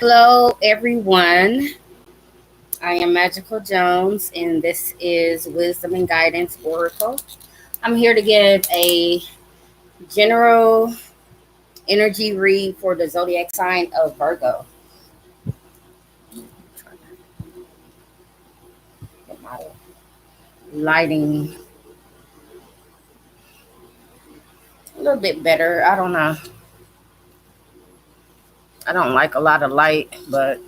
Hello, everyone. I am Magical Jones, and this is Wisdom and Guidance Oracle. I'm here to give a general energy read for the zodiac sign of Virgo. Get my lighting a little bit better. I don't know. I don't like a lot of light, but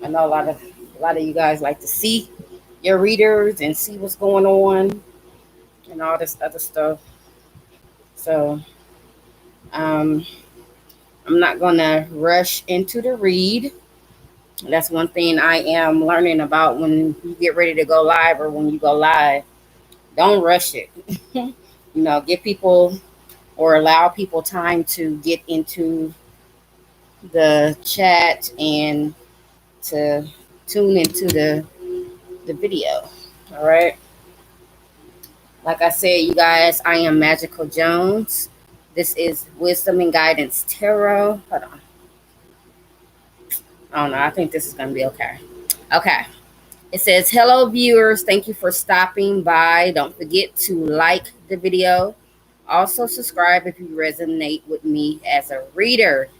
I know a lot of you guys like to see your readers and see what's going on and all this other stuff. So, um, I'm not gonna rush into the read. That's one thing I am learning about when you get ready to go live or when you go live. Don't rush it. Give people or allow people time to get into the chat and to tune into the video. All right. Like I said, you guys, I am Magical Jones. This is Wisdom and Guidance Tarot. Hold on. I don't know. I think this is going to be okay. Okay. It says, hello, viewers. Thank you for stopping by. Don't forget to like the video. Also, subscribe if you resonate with me as a reader.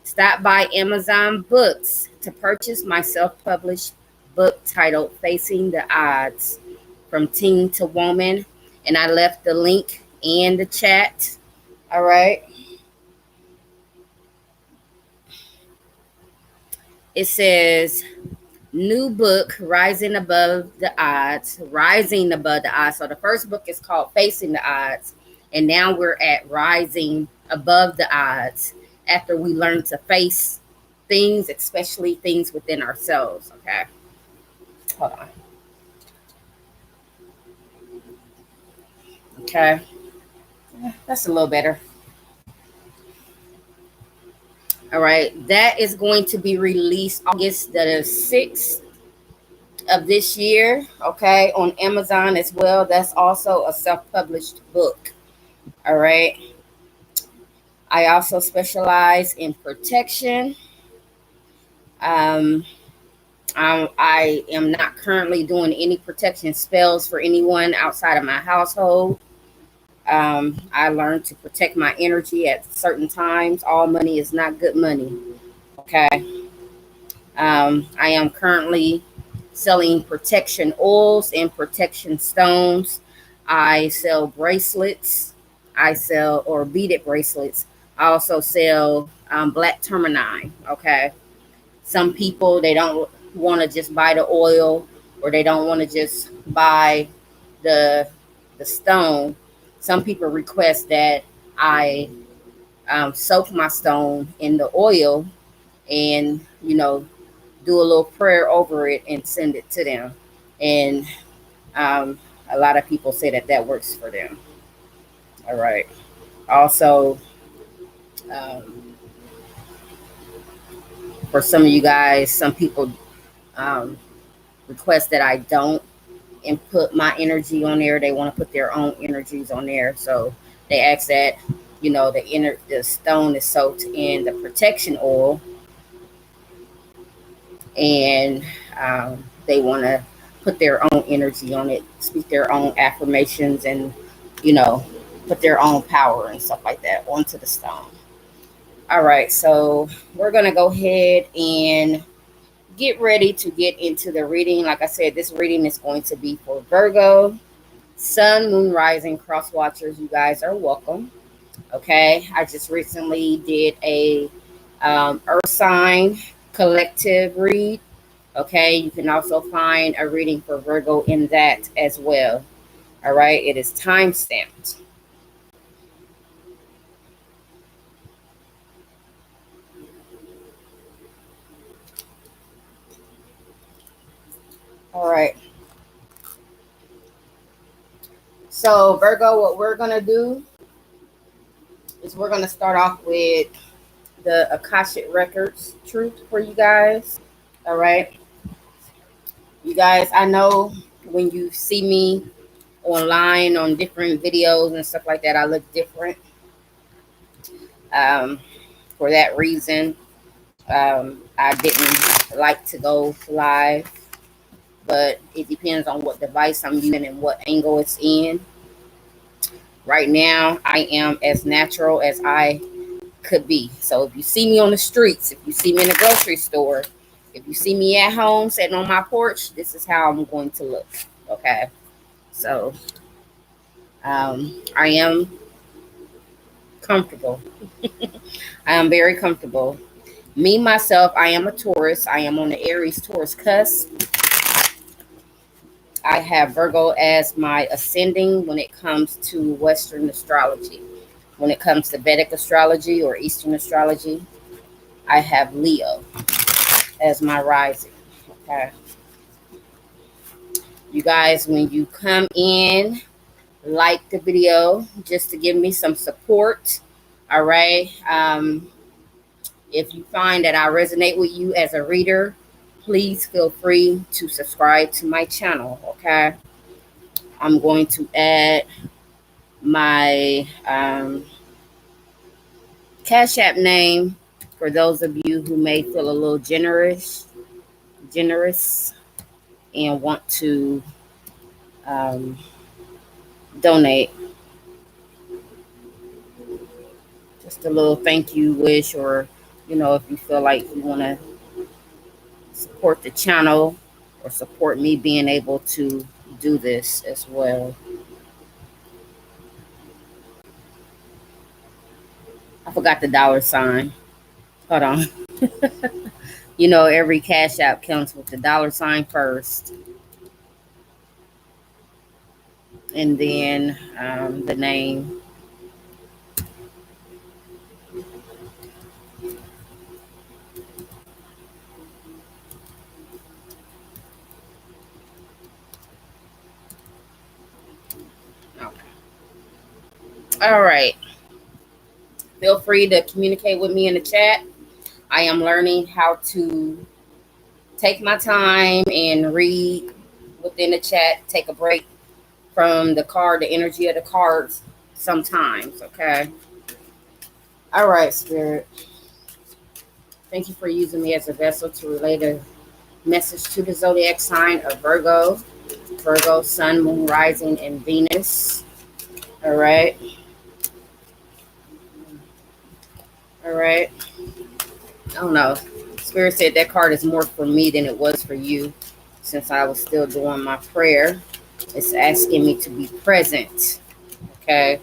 Stop by Amazon Books to purchase my self-published book titled Facing the Odds, From Teen to Woman. And I left the link in the chat. All right. It says, new book, Rising Above the Odds. Rising Above the Odds. So the first book is called Facing the Odds. And now we're at Rising Above the Odds after we learn to face things, especially things within ourselves. Okay. Hold on. Okay. That's a little better. All right. That is going to be released August the 6th of this year. Okay. On Amazon as well. That's also a self-published book. All right. I also specialize in protection. I am not currently doing any protection spells for anyone outside of my household. I learned to protect my energy at certain times. All money is not good money. Okay. I am currently selling protection oils and protection stones. I sell bracelets. I sell or beaded bracelets. I also sell black tourmaline. Okay. Some people, they don't want to just buy the oil or they don't want to just buy the stone. Some people request that I soak my stone in the oil and, do a little prayer over it and send it to them. And a lot of people say that works for them. All right. Also, um, for some of you guys, some people um, request that I don't input my energy on there. They want to put their own energies on there. So they ask that, the stone is soaked in the protection oil and they want to put their own energy on it, speak their own affirmations and, you know, put their own power and stuff like that onto the stone. All right, so we're going to go ahead and get ready to get into the reading. Like I said, this reading is going to be for Virgo, Sun, Moon, Rising, Cross Watchers. You guys are welcome. Okay, I just recently did a Earth sign collective read. Okay, you can also find a reading for Virgo in that as well. All right, it is time stamped. All right. So, Virgo, what we're going to do is we're going to start off with the Akashic Records truth for you guys. All right. You guys, I know when you see me online on different videos and stuff like that, I look different. For that reason, I didn't like to go live, but it depends on what device I'm using and what angle it's in. Right now, I am as natural as I could be. So if you see me on the streets, if you see me in the grocery store, if you see me at home sitting on my porch, this is how I'm going to look. Okay. So I am comfortable. I am very comfortable. Me, myself, I am a Taurus. I am on the Aries Taurus cusp. I have Virgo as my ascending when it comes to Western astrology. When it comes to Vedic astrology or Eastern astrology, I have Leo as my rising. Okay. You guys, when you come in, like the video just to give me some support. All right. If you find that I resonate with you as a reader, please feel free to subscribe to my channel. Okay. I'm going to add my Cash App name for those of you who may feel a little generous and want to um, donate. Just a little thank you wish, or if you feel like you want to support the channel or support me being able to do this as well. I forgot the $sign. Hold on. Every Cash App comes with the $sign first, and then the name. Okay. All right. Feel free to communicate with me in the chat. I am learning how to take my time and read within the chat, take a break from the energy of the cards sometimes, okay? All right, Spirit. Thank you for using me as a vessel to relay the message to the zodiac sign of Virgo. Virgo, Sun, Moon, Rising, and Venus. All right. All right. I don't know. Spirit said that card is more for me than it was for you, since I was still doing my prayer. It's asking me to be present. Okay.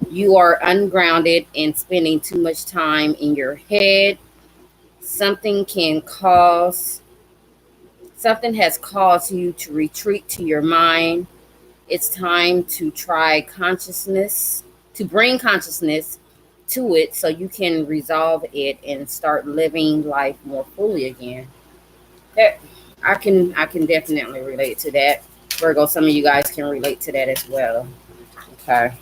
You are ungrounded and spending too much time in your head. Something has caused you to retreat to your mind. It's time to bring consciousness to it so you can resolve it and start living life more fully again. That I can definitely relate to that. Virgo, some of you guys can relate to that as well. Okay.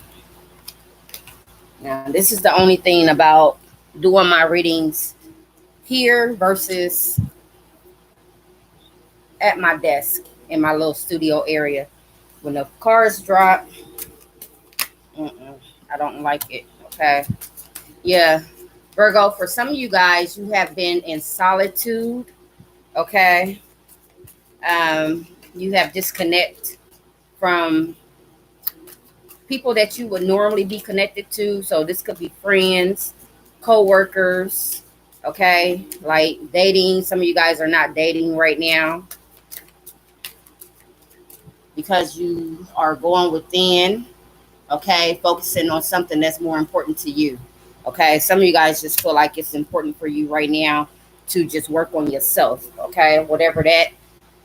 Now, this is the only thing about doing my readings here versus at my desk in my little studio area. When the cards drop, I don't like it. Okay. Yeah. Virgo, for some of you guys, you have been in solitude. Okay. You have disconnected from people that you would normally be connected to. So this could be friends, co-workers, okay, like dating. Some of you guys are not dating right now because you are going within, okay, focusing on something that's more important to you. Okay, some of you guys just feel like it's important for you right now to just work on yourself. Okay, whatever that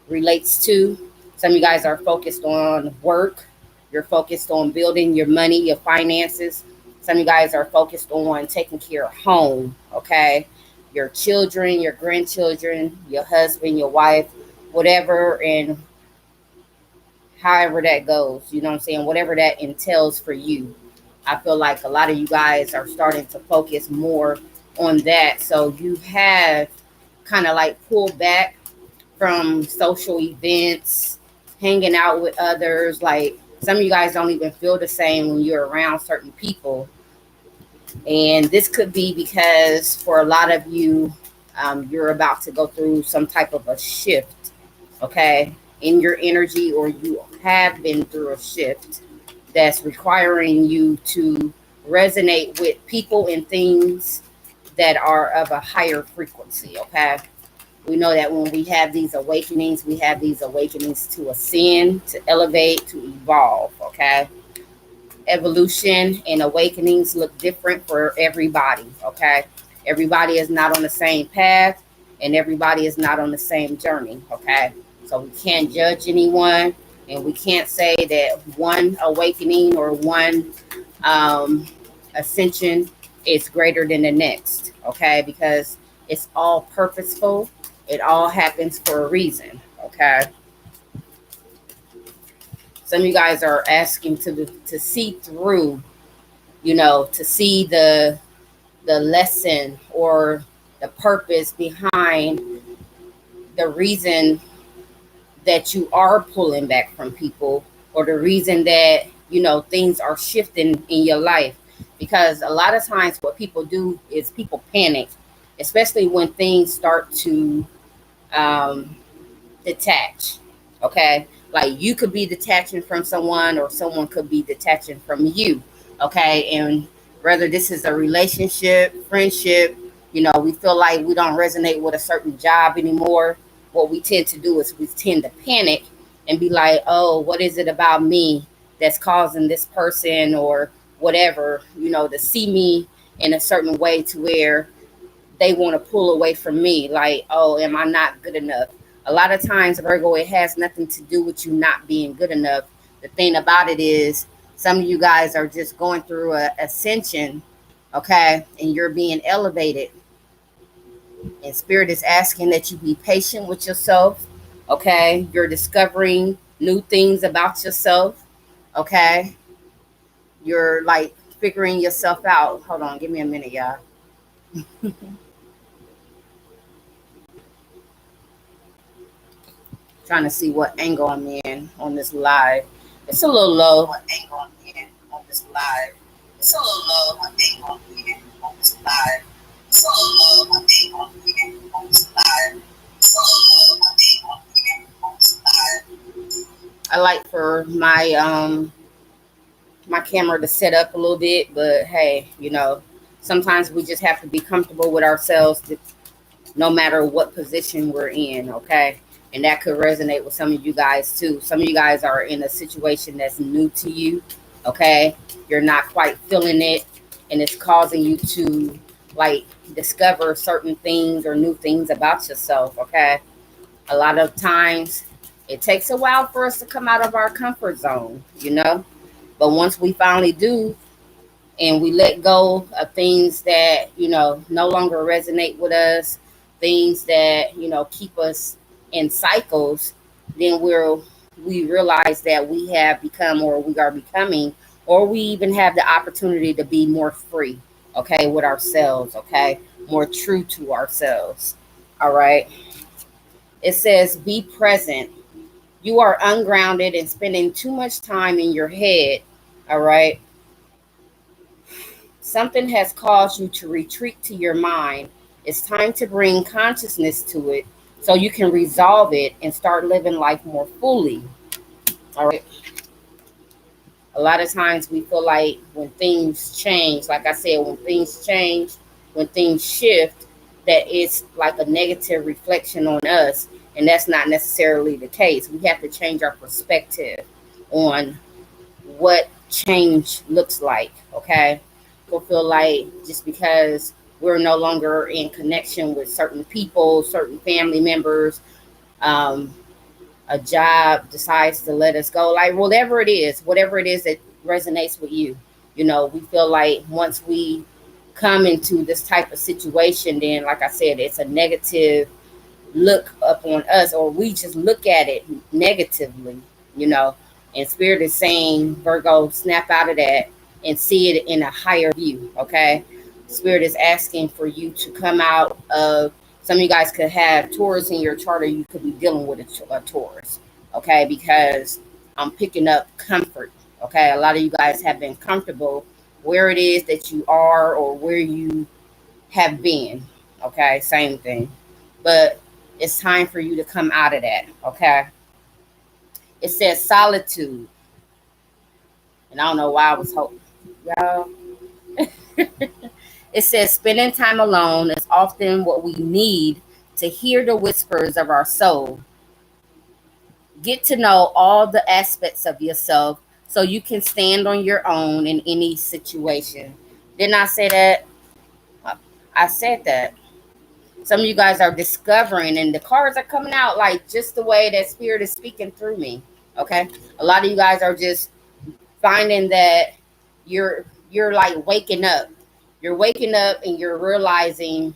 relates to. Some of you guys are focused on work. You're focused on building your money, your finances. Some of you guys are focused on taking care of home, okay? Your children, your grandchildren, your husband, your wife, whatever, and however that goes, you know what I'm saying? Whatever that entails for you. I feel like a lot of you guys are starting to focus more on that. So you have kind of like pulled back from social events, hanging out with others. Like some of you guys don't even feel the same when you're around certain people. And this could be because for a lot of you, You're about to go through some type of a shift, okay, in your energy, or you have been through a shift that's requiring you to resonate with people and things that are of a higher frequency, okay? We know that when we have these awakenings to ascend, to elevate, to evolve, okay? Evolution and awakenings look different for everybody, okay? Everybody is not on the same path, and everybody is not on the same journey, okay? So we can't judge anyone, and we can't say that one awakening or one um, ascension is greater than the next, okay? Because it's all purposeful, it all happens for a reason, okay? Some of you guys are asking to see through, to see the lesson or the purpose behind the reason that you are pulling back from people, or the reason that things are shifting in your life. Because a lot of times what people do is people panic, especially when things start to um, detach. Okay, like you could be detaching from someone, or someone could be detaching from you. Okay, and whether this is a relationship, friendship, we feel like we don't resonate with a certain job anymore. What we tend to do is we tend to panic and be like, oh, what is it about me that's causing this person or whatever, to see me in a certain way to where they want to pull away from me, like, oh, am I not good enough? A lot of times, Virgo, it has nothing to do with you not being good enough. The thing about it is, some of you guys are just going through a ascension, okay, and you're being elevated, and Spirit is asking that you be patient with yourself, okay? You're discovering new things about yourself, okay? You're like figuring yourself out. Hold on, give me a minute, y'all. Trying to see what angle I'm in on this live. It's a little low. What angle I'm in on this live? It's a little low. What angle I'm in on this live? It's a little low. What angle I'm in on this live? It's a little low. What angle I'm in on this live? I like for my camera to set up a little bit, but hey, sometimes we just have to be comfortable with ourselves, no matter what position we're in, okay? And that could resonate with some of you guys too. Some of you guys are in a situation that's new to you, okay? You're not quite feeling it, and it's causing you to like discover certain things or new things about yourself, okay? A lot of times it takes a while for us to come out of our comfort zone. But once we finally do, and we let go of things that no longer resonate with us, things that keep us in cycles, then we realize that we have become, or we are becoming, or we even have the opportunity to be more free, okay, with ourselves, okay, more true to ourselves. All right, it says be present. You are ungrounded and spending too much time in your head. All right, something has caused you to retreat to your mind. It's time to bring consciousness to it so you can resolve it and start living life more fully. All right. A lot of times we feel like when things change, like I said, when things change, when things shift, that it's like a negative reflection on us. And that's not necessarily the case. We have to change our perspective on what change looks like, okay? People feel like just because we're no longer in connection with certain people, certain family members, um, a job decides to let us go, like whatever it is that resonates with you. We feel like once we come into this type of situation, then, like I said, it's a negative look up on us, or we just look at it negatively, you know. And Spirit is saying, Virgo, snap out of that and see it in a higher view, okay? Spirit is asking for you to come out of, some of you guys could have Taurus in your chart, or you could be dealing with a Taurus, okay? Because I'm picking up comfort, okay? A lot of you guys have been comfortable where it is that you are, or where you have been, Okay, same thing. But it's time for you to come out of that. Okay. It says solitude. And I don't know why I was hoping. Y'all. It says spending time alone is often what we need to hear the whispers of our soul. Get to know all the aspects of yourself so you can stand on your own in any situation. Didn't I say that? I said that. Some of you guys are discovering, and the cards are coming out like just the way that spirit is speaking through me. Okay. A lot of you guys are just finding that you're like waking up. You're waking up and you're realizing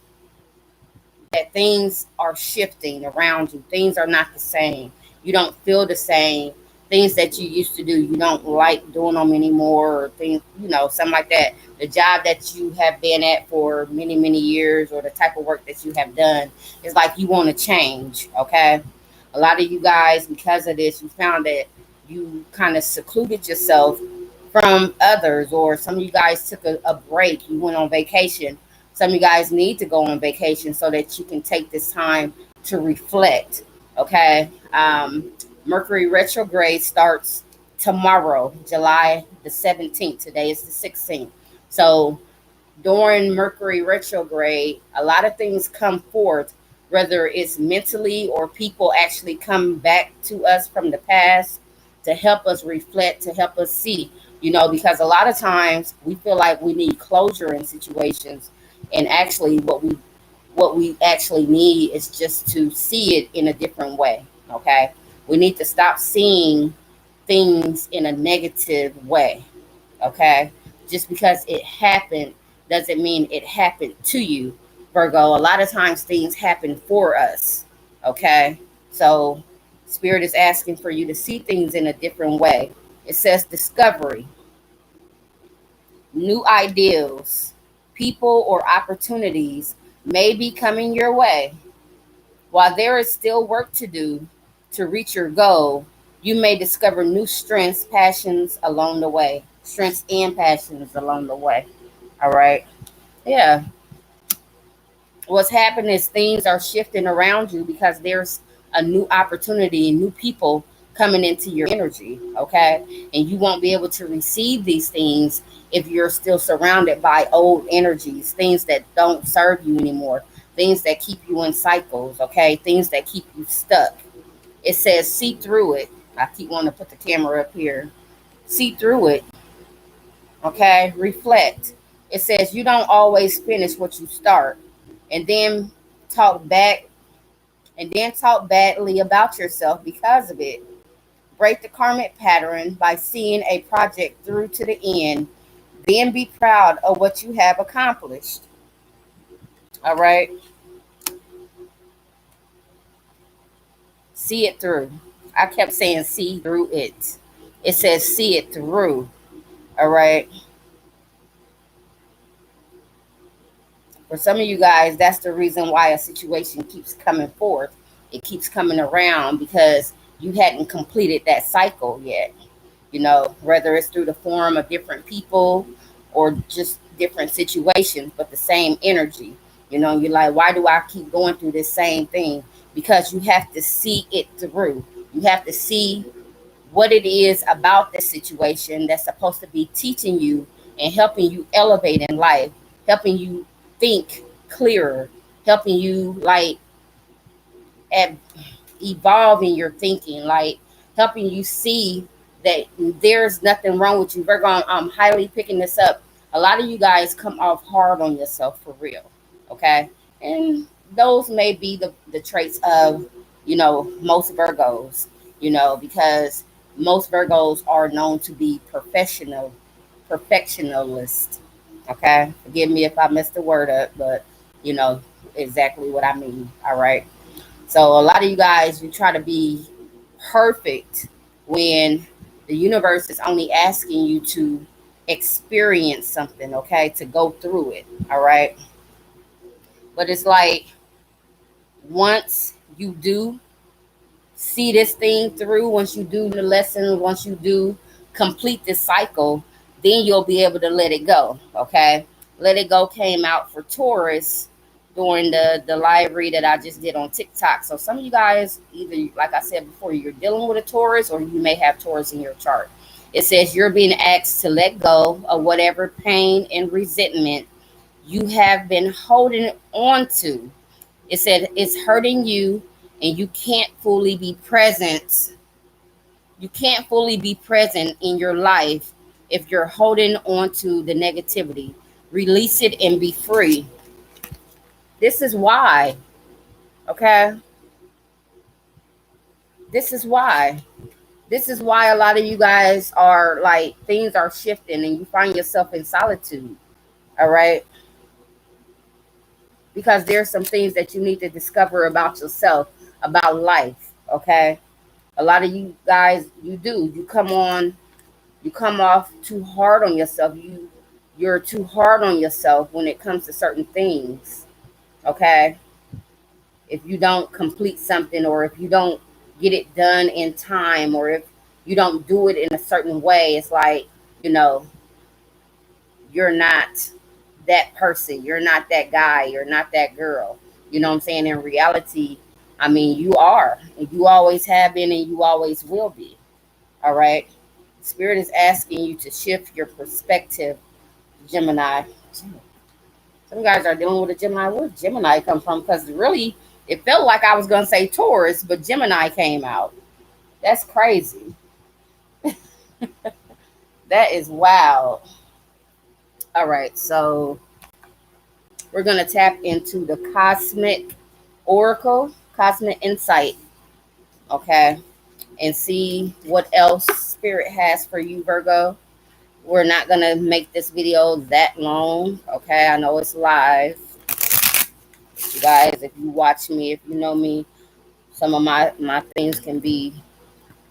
that things are shifting around you. Things are not the same. You don't feel the same. Things that you used to do, you don't like doing them anymore, or things, something like that. The job that you have been at for many, many years, or the type of work that you have done, is like you want to change. Okay. A lot of you guys, because of this, you found that you kind of secluded yourself from others, or some of you guys took a break. You went on vacation. Some of you guys need to go on vacation so that you can take this time to reflect. Okay. Mercury retrograde starts tomorrow, July the 17th. Today is the 16th. So during Mercury retrograde, a lot of things come forth, whether it's mentally or people actually come back to us from the past to help us reflect, to help us see, because a lot of times we feel like we need closure in situations, and actually what we actually need is just to see it in a different way. Okay. We need to stop seeing things in a negative way. Okay. Just because it happened doesn't mean it happened to you, Virgo. A lot of times things happen for us. Okay. So spirit is asking for you to see things in a different way. It says discovery, new ideals, people, or opportunities may be coming your way. While there is still work to do to reach your goal, you may discover new strengths, passions along the way. Strengths and passions along the way. All right. Yeah. What's happening is things are shifting around you because there's a new opportunity and new people coming into your energy. Okay. And you won't be able to receive these things if you're still surrounded by old energies, things that don't serve you anymore, things that keep you in cycles. Okay. Things that keep you stuck. It says see through it. I keep wanting to put the camera up here. See through it. Okay. Reflect. It says you don't always finish what you start, and then talk back talk badly about yourself because of it. Break the karmic pattern by seeing a project through to the end. Then be proud of what you have accomplished. All right. See it through. I kept saying see through it. It says see it through. All right. For some of you guys, that's the reason why a situation keeps coming forth. It keeps coming around because you hadn't completed that cycle yet. Whether it's through the form of different people or just different situations, but the same energy. You're like, why do I keep going through this same thing? Because you have to see it through. You have to see what it is about the situation that's supposed to be teaching you and helping you elevate in life, helping you think clearer, helping you like at evolve in your thinking, like helping you see that there's nothing wrong with you. Virgo, I'm highly picking this up. A lot of you guys come off hard on yourself for real. Okay. And those may be the traits of, most Virgos, because most Virgos are known to be perfectionist. Okay. Forgive me if I messed the word up, but you know exactly what I mean. All right. So a lot of you guys, you try to be perfect when the universe is only asking you to experience something, okay, to go through it. All right. But it's like once you do see this thing through, once you do the lesson, once you do complete this cycle, then you'll be able to let it go. Okay. Let it go came out for Taurus during the live read that I just did on TikTok. So some of you guys, either like I said before, you're dealing with a Taurus, or you may have Taurus in your chart. It says you're being asked to let go of whatever pain and resentment you have been holding on to. It said it's hurting you, and you can't fully be present in your life if you're holding on to the negativity. Release it and be free. This is why, okay? This is why. This is why a lot of you guys are like, things are shifting and you find yourself in solitude, all right? Because there's some things that you need to discover about yourself, about life, okay? A lot of you guys, you come off too hard on yourself. You're too hard on yourself when it comes to certain things, okay? If you don't complete something, or if you don't get it done in time, or if you don't do it in a certain way, it's like, you know, you're not that person, you're not that guy, you're not that girl. You know what I'm saying? In reality, I mean, you are, and you always have been, and you always will be. All right. Spirit is asking you to shift your perspective, Gemini. Some guys are dealing with a Gemini. Where did Gemini come from? Because really, it felt like I was going to say Taurus, but Gemini came out. That's crazy. That is wild. All right, so we're going to tap into the Cosmic Oracle, Cosmic Insight, okay, and see what else Spirit has for you, Virgo. We're not going to make this video that long, okay? I know it's live. You guys, if you watch me, if you know me, some of my things can be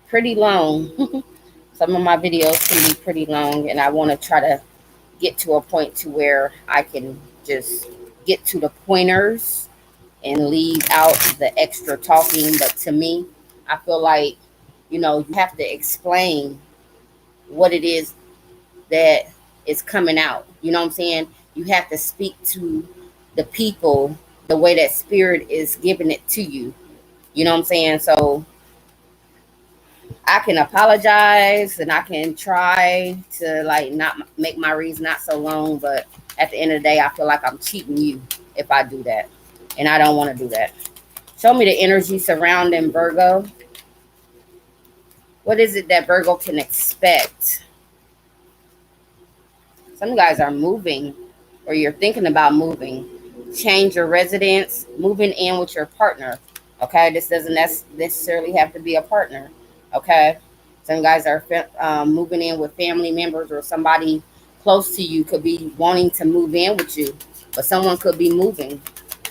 pretty long. Some of my videos can be pretty long, and I want to try to get to a point to where I can just get to the pointers and leave out the extra talking. But to me, I feel like, you know, you have to explain what it is that is coming out. You know what I'm saying? You have to speak to the people the way that Spirit is giving it to you. You know what I'm saying? So I can apologize and I can try to like not make my reads not so long, but at the end of the day, I feel like I'm cheating you if I do that. And I don't want to do that. Show me the energy surrounding Virgo. What is it that Virgo can expect? Some guys are moving, or you're thinking about moving. Change your residence, moving in with your partner. Okay, this doesn't necessarily have to be a partner. Okay, some guys are moving in with family members, or somebody close to you could be wanting to move in with you, but someone could be moving,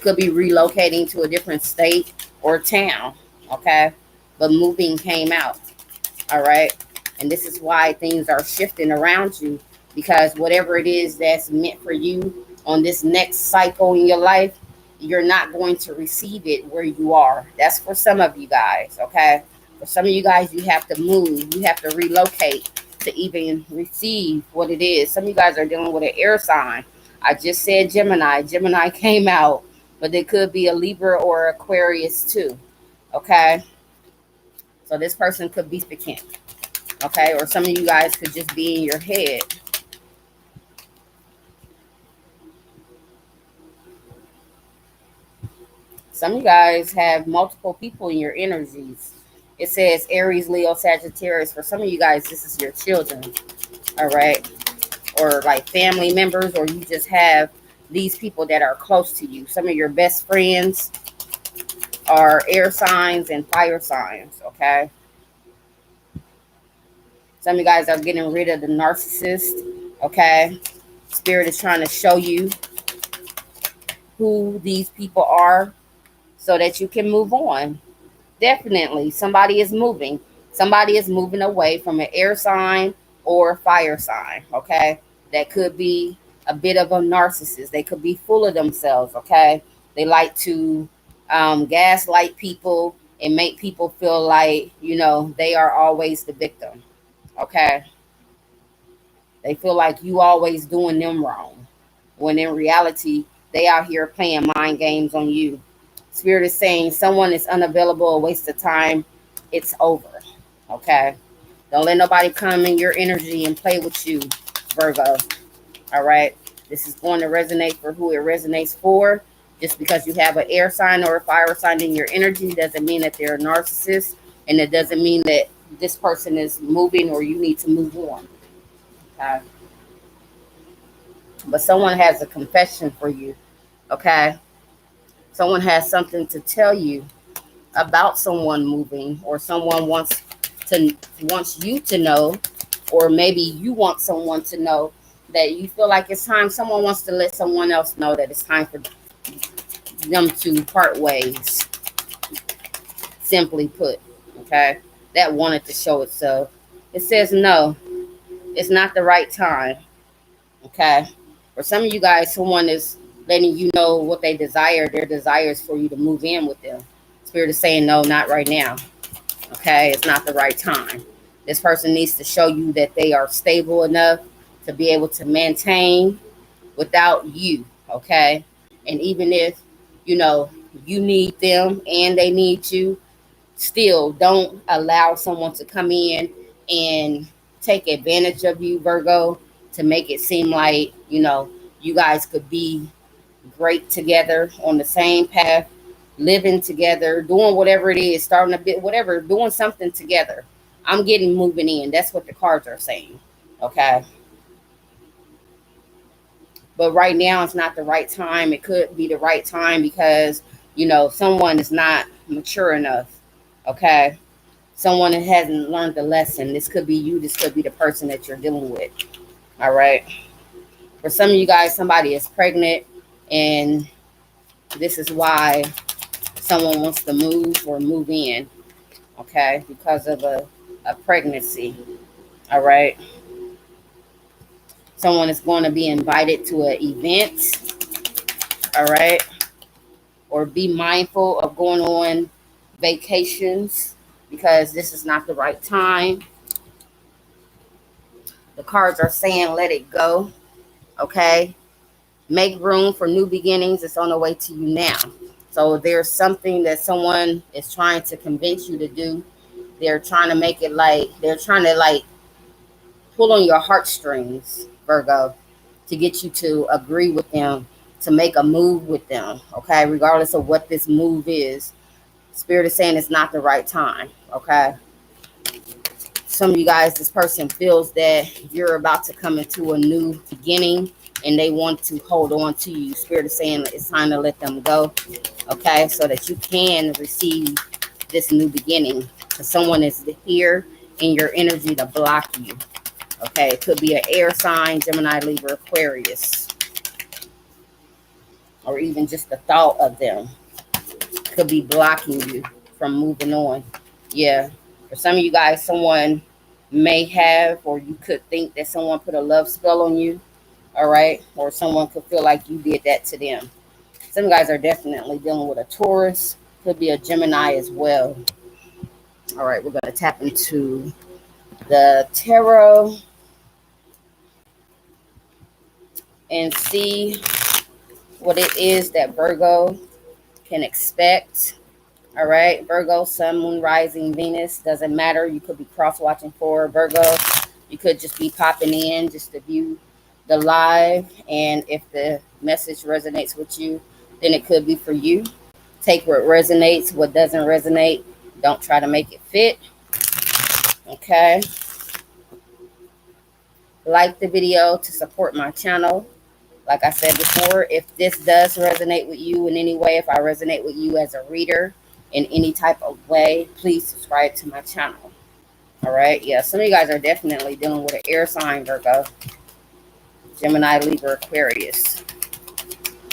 could be relocating to a different state or town. Okay, but moving came out. All right, and this is why things are shifting around you, because whatever it is that's meant for you on this next cycle in your life, you're not going to receive it where you are. That's for some of you guys, okay? For some of you guys, you have to move. You have to relocate to even receive what it is. Some of you guys are dealing with an air sign. I just said Gemini. Gemini came out, but it could be a Libra or Aquarius too, okay? So this person could be speaking, okay? Or some of you guys could just be in your head. Some of you guys have multiple people in your energies. It says Aries, Leo, Sagittarius. For some of you guys, this is your children, all right? Or like family members, or you just have these people that are close to you. Some of your best friends are air signs and fire signs, okay? Some of you guys are getting rid of the narcissist, okay? Spirit is trying to show you who these people are so that you can move on. Definitely, somebody is moving. Somebody is moving away from an air sign or fire sign, okay? That could be a bit of a narcissist. They could be full of themselves, okay? They like to gaslight people and make people feel like, you know, they are always the victim, okay? They feel like you always doing them wrong, when in reality, They out here playing mind games on you. Spirit is saying someone is unavailable, a waste of time. It's over. Okay. Don't let nobody come in your energy and play with you, Virgo. All right. This is going to resonate for who it resonates for. Just because you have an air sign or a fire sign in your energy doesn't mean that they're a narcissist. And it doesn't mean that this person is moving or you need to move on. Okay. But someone has a confession for you. Okay. Someone has something to tell you about someone moving, or someone wants you to know, or maybe you want someone to know that you feel like it's time. Someone wants to let someone else know that it's time for them to part ways. Simply put, okay, that wanted to show itself. It says no, it's not the right time. Okay, for some of you guys, someone is letting you know what they desire. Their desire is for you to move in with them. Spirit is saying no, not right now. Okay, it's not the right time. This person needs to show you that they are stable enough to be able to maintain without you. Okay, and even if you need them and they need you, still don't allow someone to come in and take advantage of you, Virgo, to make it seem like you guys could be great together on the same path, living together, doing whatever it is, starting a bit, whatever, doing something together. I'm getting moving in. That's what the cards are saying. Okay. But right now it's not the right time. It could be the right time because, someone is not mature enough. Okay. Someone that hasn't learned the lesson. This could be you. This could be the person that you're dealing with. All right. For some of you guys, somebody is pregnant, and this is why someone wants to move or move in. Okay. Because of a pregnancy. All right. Someone is going to be invited to an event. All right. Or be mindful of going on vacations because this is not the right time. The cards are saying let it go. Okay. Make room for new beginnings. It's on the way to you now. So there's something that someone is trying to convince you to do. They're trying to make it like they're trying to pull on your heartstrings, Virgo, to get you to agree with them, to make a move with them. Okay. Regardless of what this move is, Spirit is saying it's not the right time. Okay. Some of you guys, this person feels that you're about to come into a new beginning and they want to hold on to you. Spirit is saying it's time to let them go. Okay. So that you can receive this new beginning. Because someone is here in your energy to block you. Okay. It could be an air sign, Gemini, Libra, Aquarius. Or even just the thought of them could be blocking you from moving on. Yeah. For some of you guys, someone may have, or you could think that someone put a love spell on you. All right. Or someone could feel like you did that to them. Some guys are definitely dealing with a Taurus. Could be a Gemini as well. All right. We're going to tap into the tarot and see what it is that Virgo can expect. All right, Virgo, Sun, Moon, Rising, Venus, doesn't matter. You could be cross-watching for Virgo. You could just be popping in just to view the live. And if the message resonates with you, then it could be for you. Take what resonates, what doesn't resonate. Don't try to make it fit. Okay. Like the video to support my channel. Like I said before, if this does resonate with you in any way, if I resonate with you as a reader, in any type of way, please subscribe to my channel. All right. Yeah. Some of you guys are definitely dealing with an air sign, Virgo, Gemini, Libra, Aquarius.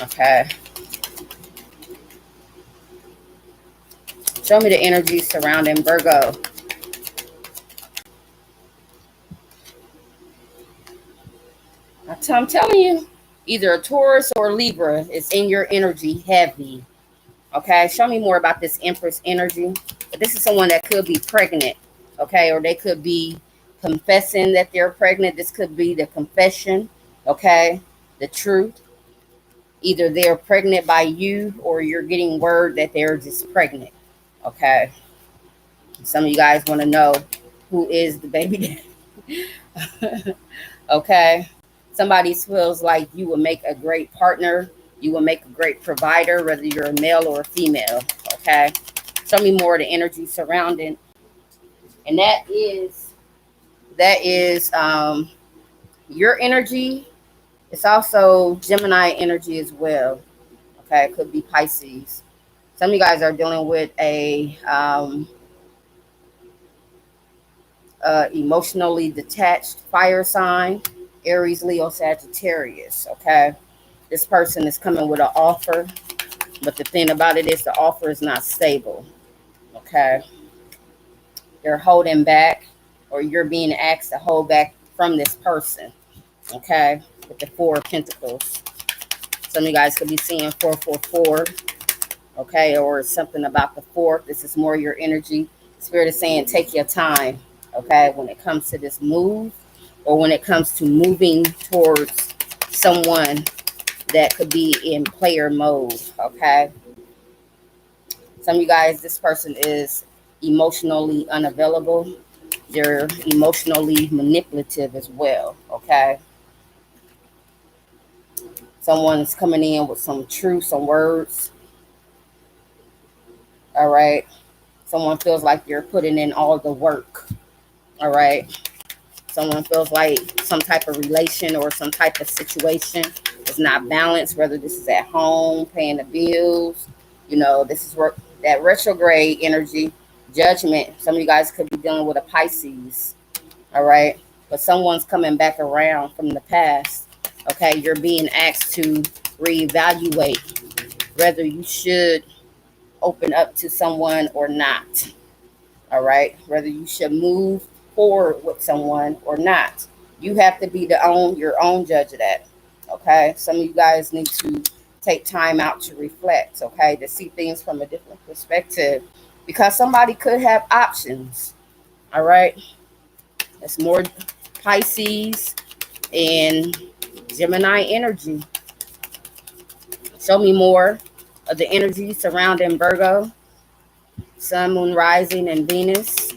Okay. Show me the energy surrounding Virgo. I'm telling you, either a Taurus or Libra is in your energy heavy. Okay, show me more about this Empress energy. This is someone that could be pregnant, okay, or they could be confessing that they're pregnant. This could be the confession, okay, the truth. Either they're pregnant by you or you're getting word that they're just pregnant. Okay. Some of you guys want to know who is the baby daddy. Okay. Somebody feels like you will make a great partner. You will make a great provider, whether you're a male or a female. Okay. Show me more of the energy surrounding. And that is your energy. It's also Gemini energy as well. Okay. It could be Pisces. Some of you guys are dealing with a emotionally detached fire sign, Aries, Leo, Sagittarius. Okay. This person is coming with an offer, but the thing about it is the offer is not stable. Okay. They're holding back, or you're being asked to hold back from this person. Okay. With the Four of Pentacles. Some of you guys could be seeing 444. Okay. Or something about the fourth. This is more your energy. Spirit is saying take your time. Okay. When it comes to this move, or when it comes to moving towards someone that could be in player mode. Okay. Some of you guys, this person is emotionally unavailable. They're emotionally manipulative as well. Okay. Someone's coming in with some truth, some words. All right. Someone feels like you're putting in all the work. All right. Someone feels like some type of relation or some type of situation is not balanced, whether this is at home, paying the bills. You know, this is where that retrograde energy, judgment. Some of you guys could be dealing with a Pisces. All right. But someone's coming back around from the past. Okay. You're being asked to reevaluate whether you should open up to someone or not. All right. Whether you should move forward with someone or not. You have to be your own judge of that. Okay. Some of you guys need to take time out to reflect. Okay. To see things from a different perspective, because somebody could have options. All right. It's more Pisces and Gemini energy. Show me more of the energy surrounding Virgo, Sun, Moon, Rising, and Venus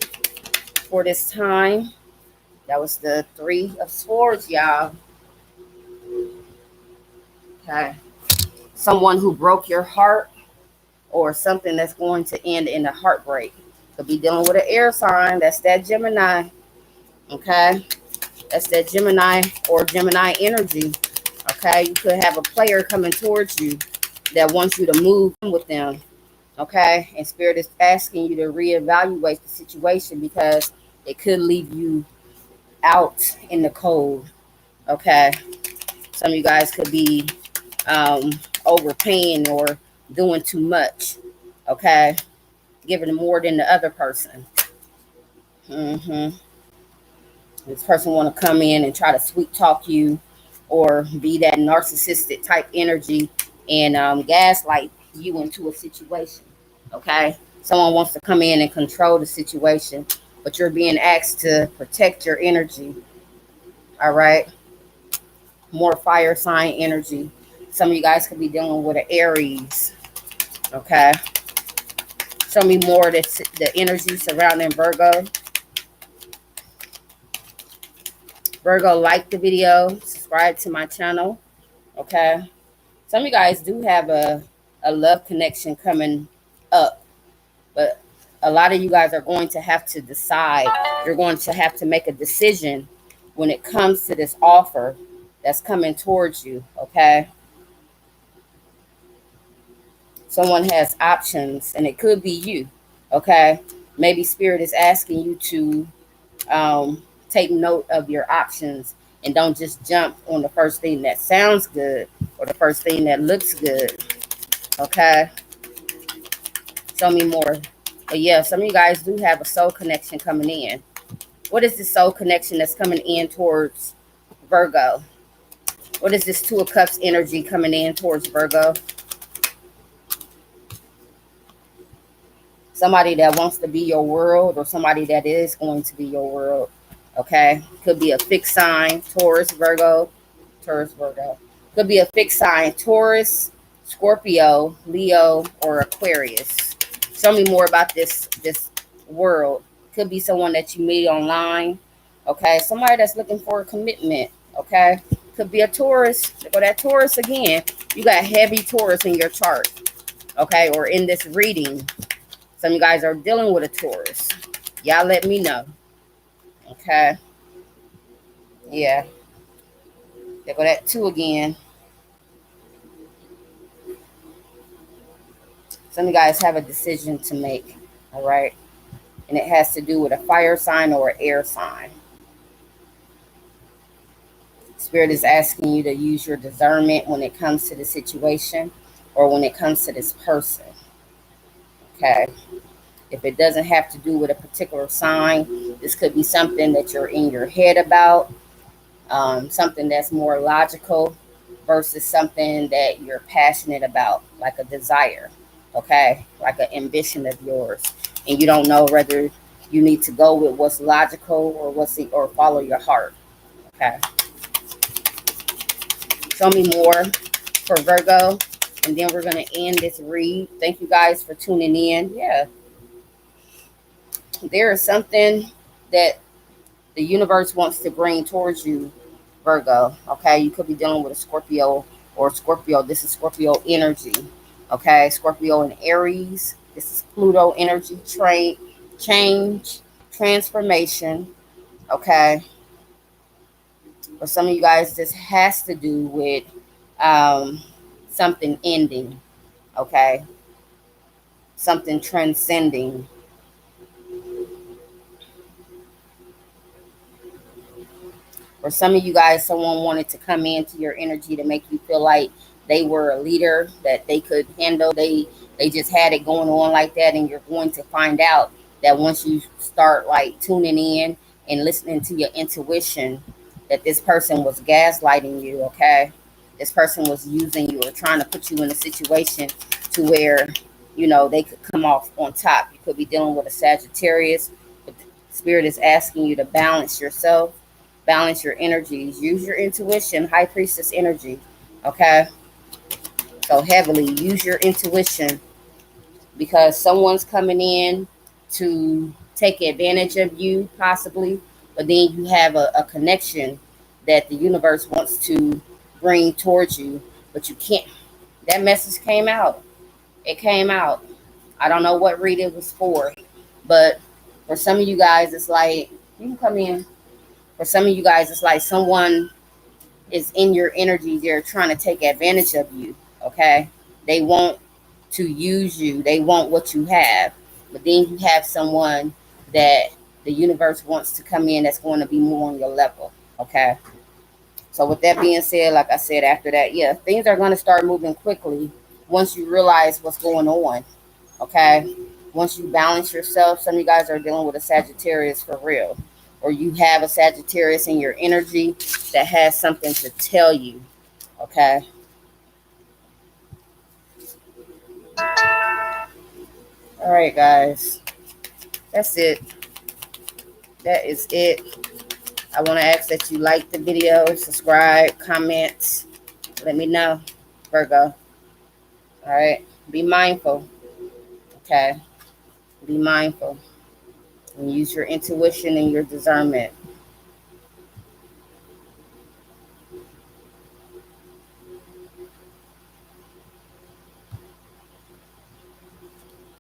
for this time. That was the Three of Swords, y'all. Okay. Someone who broke your heart, or something that's going to end in a heartbreak. Could be dealing with an air sign. That's that Gemini. Okay. That's that Gemini or Gemini energy. Okay. You could have a player coming towards you that wants you to move with them. Okay. And Spirit is asking you to reevaluate the situation, because it could leave you out in the cold. Okay. Some of you guys could be overpaying or doing too much. Okay. Giving more than the other person. This person want to come in and try to sweet talk you, or be that narcissistic type energy and gaslight you into a situation. Okay. Someone wants to come in and control the situation, but you're being asked to protect your energy. All right. More fire sign energy. Some of you guys could be dealing with an Aries. Okay. Show me more of the energy surrounding Virgo. Virgo, like the video, subscribe to my channel. Okay. Some of you guys do have a love connection coming up, but a lot of you guys are going to have to decide. You're going to have to make a decision when it comes to this offer that's coming towards you. Okay. Someone has options, and it could be you. Okay. Maybe Spirit is asking you to take note of your options, and don't just jump on the first thing that sounds good or the first thing that looks good. Okay. Show me more. But yeah, some of you guys do have a soul connection coming in. What is the soul connection that's coming in towards Virgo? What is this Two of Cups energy coming in towards Virgo? Somebody that wants to be your world, or somebody that is going to be your world. Okay. Could be a fixed sign. Taurus, Virgo. Taurus, Virgo. Could be a fixed sign: Taurus, Scorpio, Leo, or Aquarius. Show me more about this world. Could be someone that you meet online. Okay, somebody that's looking for a commitment. Okay, could be a Taurus. Go that Taurus again. You got heavy Taurus in your chart. Okay, or in this reading, some of you guys are dealing with a Taurus. Y'all let me know. Okay, yeah. There go that 2 again. Some of you guys have a decision to make. All right, and it has to do with a fire sign or an air sign. Spirit is asking you to use your discernment when it comes to the situation or when it comes to this person. Okay. If it doesn't have to do with a particular sign, this could be something that you're in your head about, something that's more logical versus something that you're passionate about, like a desire, okay, like an ambition of yours, and you don't know whether you need to go with what's logical or follow your heart. Okay, show me more for Virgo, and then we're gonna end this read. Thank you guys for tuning in. Yeah, there is something that the universe wants to bring towards you, Virgo. Okay, you could be dealing with a Scorpio or Scorpio. This is Scorpio energy. Okay, Scorpio and Aries. This is Pluto energy, change, transformation. Okay, for some of you guys, this has to do with something ending. Okay, something transcending. For some of you guys, someone wanted to come into your energy to make you feel like they were a leader, that they could handle. They just had it going on like that, and you're going to find out that once you start like tuning in and listening to your intuition, that this person was gaslighting you. Okay, this person was using you or trying to put you in a situation to where they could come off on top. You could be dealing with a Sagittarius, but Spirit is asking you to balance yourself, balance your energies, use your intuition, High Priestess energy. Okay, so heavily use your intuition, because someone's coming in to take advantage of you possibly, but then you have a connection that the universe wants to bring towards you, but you can't. That message came out. It came out. I don't know what read it was for, but for some of you guys, it's like, you can come in. For some of you guys, it's like someone is in your energy. They're trying to take advantage of you. Okay, they want to use you. They want what you have, but then you have someone that the universe wants to come in that's going to be more on your level. Okay, so with that being said, like I said, after that, yeah, things are going to start moving quickly once you realize what's going on. Okay, once you balance yourself. Some of you guys are dealing with a Sagittarius for real, or you have a Sagittarius in your energy that has something to tell you. Okay, all right, guys, that's it. That is it. I want to ask that you like the video, subscribe, comment, let me know. Virgo, all right, be mindful. Okay, be mindful and use your intuition and your discernment.